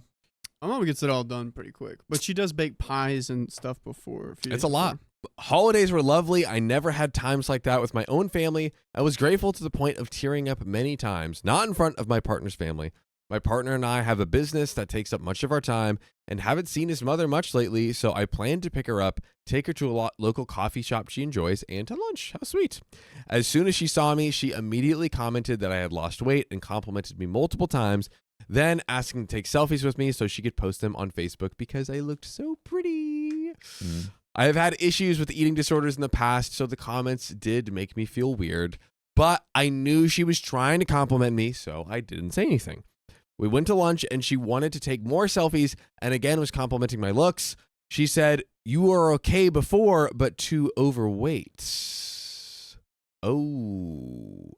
My mom gets it all done pretty quick, but she does bake pies and stuff before. It's a lot. Holidays were lovely. I never had times like that with my own family. I was grateful to the point of tearing up many times, not in front of my partner's family. My partner and I have a business that takes up much of our time and haven't seen his mother much lately, so I plan to pick her up, take her to a local coffee shop she enjoys, and to lunch. How sweet. As soon as she saw me, she immediately commented that I had lost weight and complimented me multiple times, then asking to take selfies with me so she could post them on Facebook because I looked so pretty. I have had issues with eating disorders in the past, so the comments did make me feel weird, but I knew she was trying to compliment me, so I didn't say anything. We went to lunch and she wanted to take more selfies and again was complimenting my looks. She said, "You were okay before, but too overweight." Oh,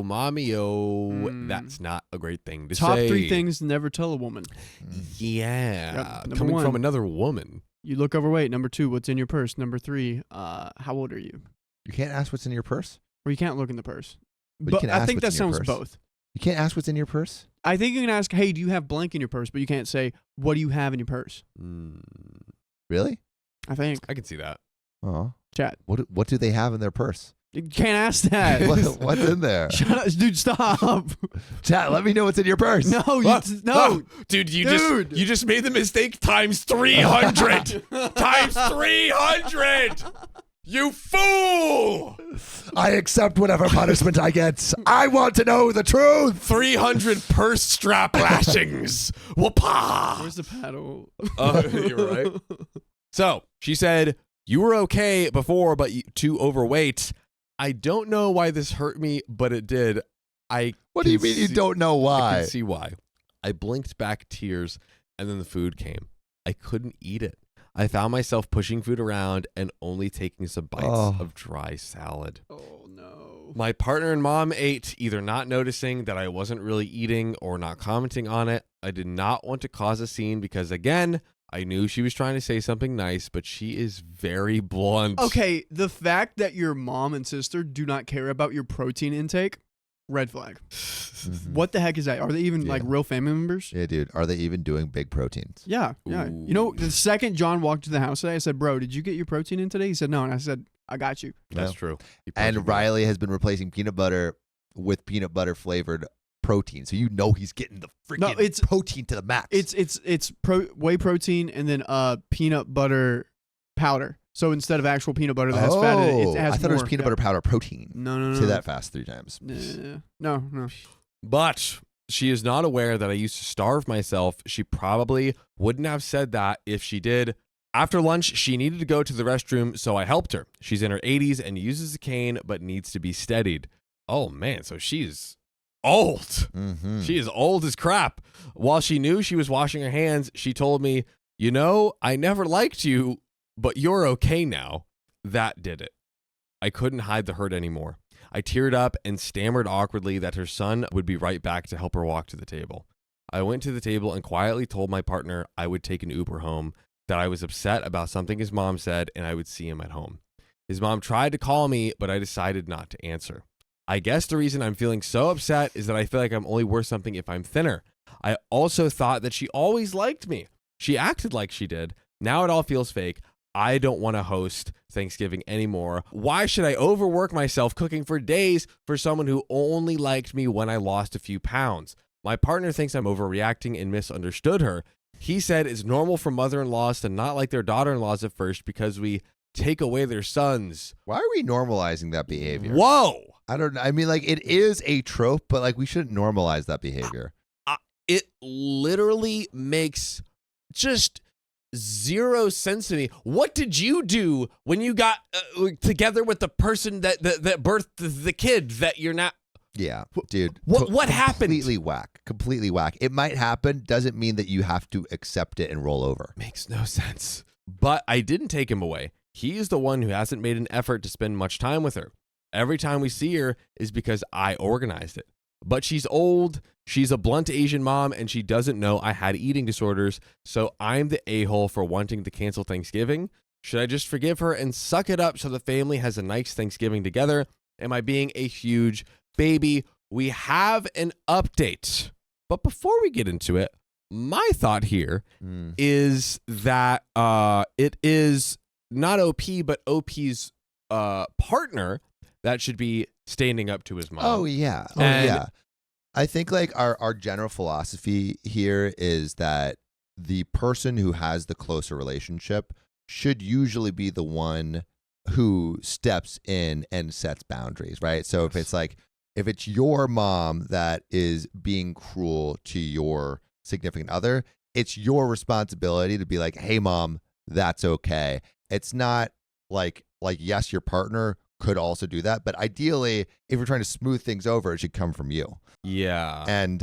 mommy-o. That's not a great thing to say. Top 3 things never tell a woman. Yeah. Yep. Coming 1, from another woman. You look overweight. Number 2, what's in your purse? Number 3, how old are you? You can't ask what's in your purse? Or you can't look in the purse. But you can I ask think that what's in your sounds purse. both. You can't ask what's in your purse? I think you can ask, hey, do you have blank in your purse? But you can't say, what do you have in your purse? Really? I think. I can see that. Oh. Chat. What do they have in their purse? You can't ask that. What's in there? Shut up, dude. Stop. Chat, let me know what's in your purse. No, No, dude, you just made the mistake times 300. Times 300. You fool! I accept whatever punishment I get. I want to know the truth. 300 purse strap lashings. Whoopah! Where's the paddle? You're right. So she said, you were okay before, but too overweight. I don't know why this hurt me, but it did. What do you mean you don't know I why? can see why. I blinked back tears, and then the food came. I couldn't eat it. I found myself pushing food around and only taking some bites of dry salad. Oh, no. My partner and mom ate, either not noticing that I wasn't really eating or not commenting on it. I did not want to cause a scene because, again, I knew she was trying to say something nice, but she is very blunt. Okay, the fact that your mom and sister do not care about your protein intake, red flag. What the heck is that? Are they even like real family members? Yeah, dude. Are they even doing big proteins? Yeah. Ooh. You know, the second John walked to the house today, I said, bro, did you get your protein in today? He said, no. And I said, I got you. That's true. And Riley has been replacing peanut butter with peanut butter flavored protein. So you know he's getting the freaking protein to the max. It's whey protein and then peanut butter powder. So instead of actual peanut butter that has fat in it, it has I thought more. it was peanut butter powder protein. No. Say that fast 3 times. No. But she is not aware that I used to starve myself. She probably wouldn't have said that if she did. After lunch, she needed to go to the restroom, so I helped her. She's in her 80s and uses a cane, but needs to be steadied. Oh, man, so she's old. Mm-hmm. She is old as crap. While she knew she was washing her hands, she told me, you know, I never liked you, but you're okay now. That did it. I couldn't hide the hurt anymore. I teared up and stammered awkwardly that her son would be right back to help her walk to the table. I went to the table and quietly told my partner I would take an Uber home, that I was upset about something his mom said, and I would see him at home. His mom tried to call me, but I decided not to answer. I guess the reason I'm feeling so upset is that I feel like I'm only worth something if I'm thinner. I also thought that she always liked me. She acted like she did. Now it all feels fake. I don't want to host Thanksgiving anymore. Why should I overwork myself cooking for days for someone who only liked me when I lost a few pounds? My partner thinks I'm overreacting and misunderstood her. He said it's normal for mother-in-laws to not like their daughter-in-laws at first because we take away their sons. Why are we normalizing that behavior? Whoa! I don't know. I mean, like, it is a trope, but like, we shouldn't normalize that behavior. It literally makes just zero sense to me. What did you do when you got together with the person that birthed the kid that you're not? Yeah, dude. What happened? Completely whack. It might happen. Doesn't mean that you have to accept it and roll over. Makes no sense. But I didn't take him away. He is the one who hasn't made an effort to spend much time with her. Every time we see her is because I organized it. But she's old, she's a blunt Asian mom, and she doesn't know I had eating disorders, so I'm the a-hole for wanting to cancel Thanksgiving. Should I just forgive her and suck it up so the family has a nice Thanksgiving together? Am I being a huge baby? We have an update. But before we get into it, my thought here is that it is not OP, but OP's partner that should be standing up to his mom. Oh, yeah. Yeah. I think like our general philosophy here is that the person who has the closer relationship should usually be the one who steps in and sets boundaries, right? So if it's your mom that is being cruel to your significant other, it's your responsibility to be like, hey, mom, that's okay. It's not like yes, your partner could also do that, but ideally, if you're trying to smooth things over, it should come from you. Yeah. And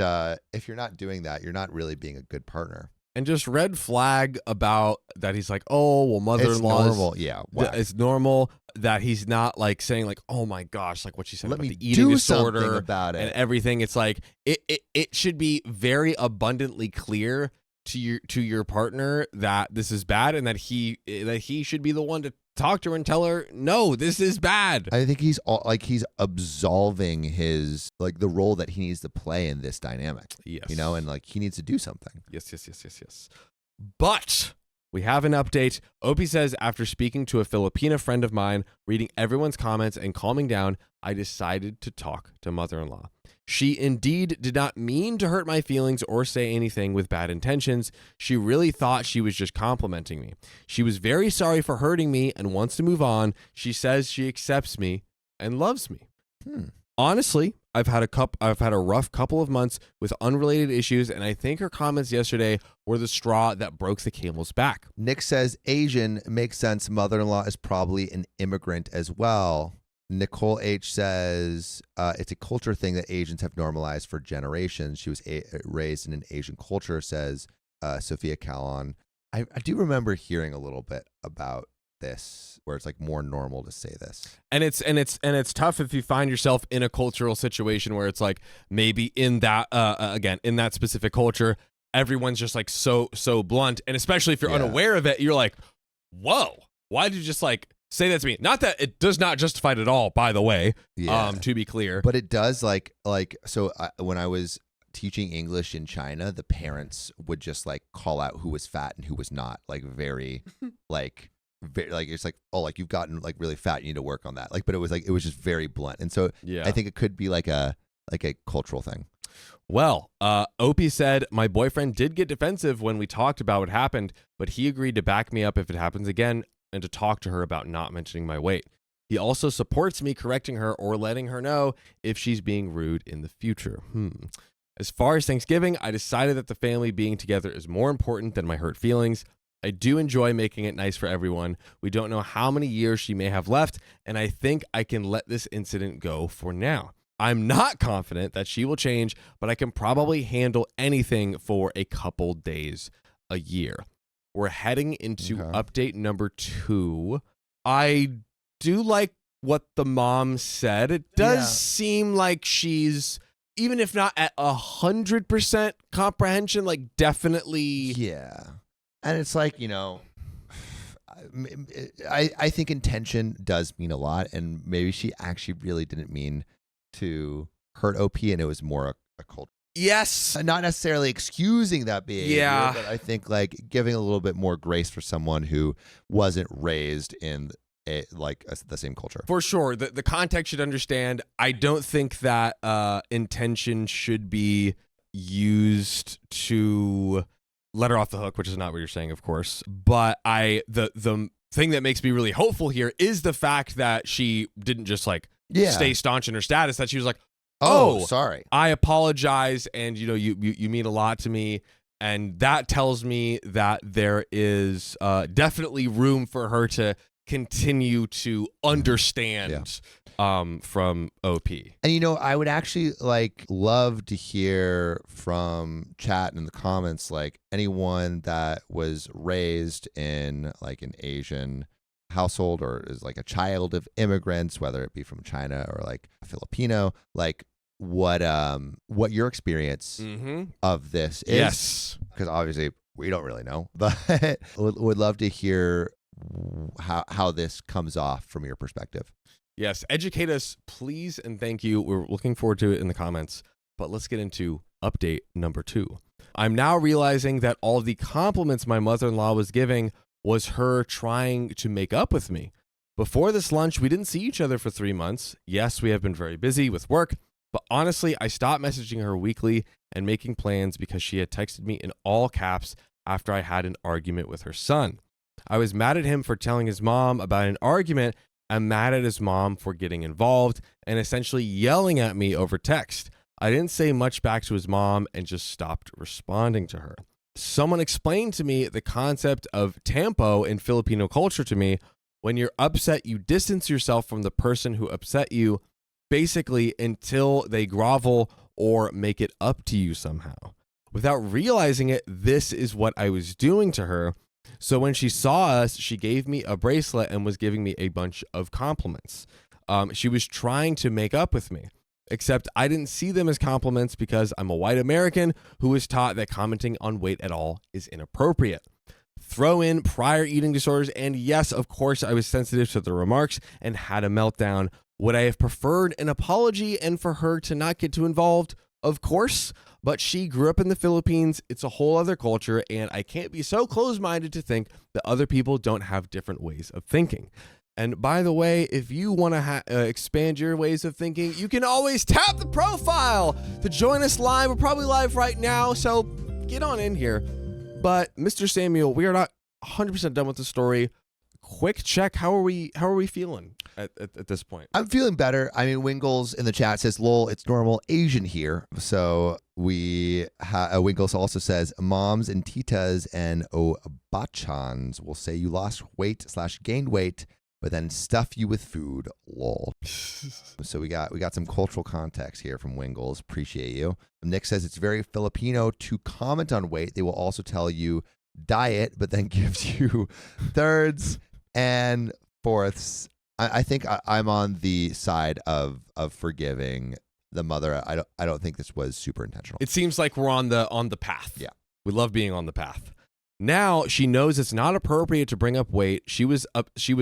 if you're not doing that, you're not really being a good partner. And just red flag about that he's like, oh, well, mother-in-law. It's normal. Yeah. Whack. It's normal that he's not like saying like, oh my gosh, like what she said Let about me the eating do disorder something about it and everything. It's like it should be very abundantly clear to your partner that this is bad and that he should be the one to talk to her and tell her, no, this is bad. I think he's absolving his the role that he needs to play in this dynamic. Yes. And like he needs to do something. Yes. But We have an update. Opie says, after speaking to a Filipina friend of mine, reading everyone's comments and calming down, I decided to talk to mother-in-law. She indeed did not mean to hurt my feelings or say anything with bad intentions. She really thought she was just complimenting me. She was very sorry for hurting me and wants to move on. She says she accepts me and loves me. Honestly, I've had a rough couple of months with unrelated issues, and I think her comments yesterday were the straw that broke the camel's back. Nick says Asian makes sense. Mother-in-law is probably an immigrant as well. Nicole H says it's a culture thing that Asians have normalized for generations. She was raised in an Asian culture, says Sophia Calon. I do remember hearing a little bit about this, where it's like more normal to say this. And it's tough if you find yourself in a cultural situation where it's like maybe in that again in that specific culture, everyone's just like so blunt, and especially if you're unaware of it, you're like, whoa, why did you just like say that to me? Not that it does not justify it at all, by the way. To be clear, but it does when I was teaching English in China, the parents would just like call out who was fat and who was not, like very it's like, oh, like you've gotten like really fat, you need to work on that. Like, but it was just very blunt. And so I think it could be like a cultural thing. Well, Opie said, my boyfriend did get defensive when we talked about what happened, but he agreed to back me up if it happens again and to talk to her about not mentioning my weight. He also supports me correcting her or letting her know if she's being rude in the future. As far as Thanksgiving, I decided that the family being together is more important than my hurt feelings. I do enjoy making it nice for everyone. We don't know how many years she may have left, and I think I can let this incident go for now. I'm not confident that she will change, but I can probably handle anything for a couple days a year. We're heading into update number 2. I do like what the mom said. It does seem like she's, even if not at 100% comprehension, like definitely. Yeah. And it's like, I think intention does mean a lot, and maybe she actually really didn't mean to hurt OP, and it was more a culture. Yes. Not necessarily excusing that behavior, but I think like giving a little bit more grace for someone who wasn't raised in the same culture. For sure. The context should understand. I don't think that intention should be used to let her off the hook, which is not what you're saying, of course. But the thing that makes me really hopeful here is the fact that she didn't just like stay staunch in her status, that she was like, oh, sorry, I apologize, and you mean a lot to me. And that tells me that there is definitely room for her to continue to understand from OP. And I would actually love to hear from chat in the comments, like anyone that was raised in like an Asian household or is like a child of immigrants, whether it be from China or like a Filipino, like what your experience of this is. Yes, because obviously we don't really know, but would love to hear how this comes off from your perspective. Yes, educate us, please, and thank you. We're looking forward to it in the comments. But let's get into update number 2. I'm now realizing that all of the compliments my mother-in-law was giving was her trying to make up with me. Before this lunch, we didn't see each other for 3 months. Yes, we have been very busy with work, but honestly, I stopped messaging her weekly and making plans because she had texted me in all caps after I had an argument with her son. I was mad at him for telling his mom about an argument. I'm mad at his mom for getting involved and essentially yelling at me over text. I didn't say much back to his mom and just stopped responding to her. Someone explained to me the concept of tempo in Filipino culture to me. When you're upset, you distance yourself from the person who upset you, basically until they grovel or make it up to you somehow. Without realizing it, this is what I was doing to her. So when she saw us, she gave me a bracelet and was giving me a bunch of compliments. She was trying to make up with me, except I didn't see them as compliments because I'm a white American who was taught that commenting on weight at all is inappropriate. Throw in prior eating disorders, and yes, of course, I was sensitive to the remarks and had a meltdown. Would I have preferred an apology and for her to not get too involved? Of course, but she grew up in the Philippines. It's a whole other culture, and I can't be so close-minded to think that other people don't have different ways of thinking. And by the way, if you want to expand your ways of thinking, you can always tap the profile to join us live. We're probably live right now, so get on in here. But Mr. Samuel, we are not 100% done with the story. Quick check. How are we feeling at this point? I'm feeling better. I mean, Wingles in the chat says, lol, it's normal Asian here. So Wingles also says, moms and titas and obachans will say you lost weight / gained weight, but then stuff you with food, lol. So we got some cultural context here from Wingles. Appreciate you. Nick says it's very Filipino to comment on weight. They will also tell you diet, but then gives you thirds and fourths. I think I'm on the side of forgiving the mother. I don't think this was super intentional. It seems like we're on the path. Yeah. We love being on the path. Now she knows it's not appropriate to bring up weight. She was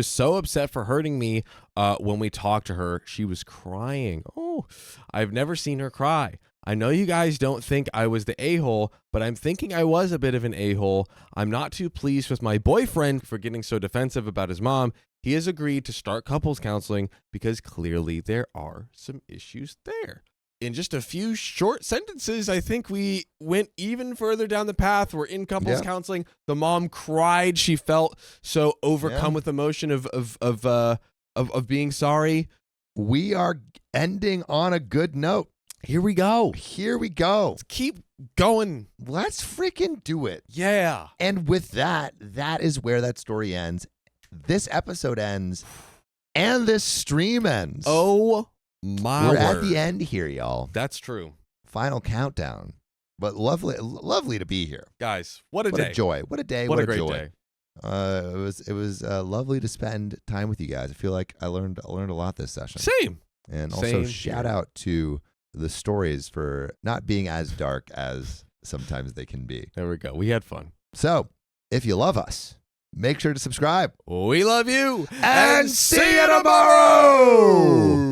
so upset for hurting me when we talked to her. She was crying. Oh, I've never seen her cry. I know you guys don't think I was the a-hole, but I'm thinking I was a bit of an a-hole. I'm not too pleased with my boyfriend for getting so defensive about his mom. He has agreed to start couples counseling because clearly there are some issues there. In just a few short sentences, I think we went even further down the path. We're in couples counseling. The mom cried. She felt so overcome with emotion of being sorry. We are ending on a good note. Here we go. Let's keep going. Let's freaking do it. Yeah. And with that is where that story ends. This episode ends, and this stream ends. Oh, my We're word. at the end here, y'all. That's true. Final countdown. But lovely to be here. Guys, what a day. What a joy. What a day. What a great joy. Day. It was lovely to spend time with you guys. I feel like I learned a lot this session. Same. And also shout out to the stories for not being as dark as sometimes they can be. There we go. We had fun. So, if you love us, make sure to subscribe. We love you. And see you tomorrow.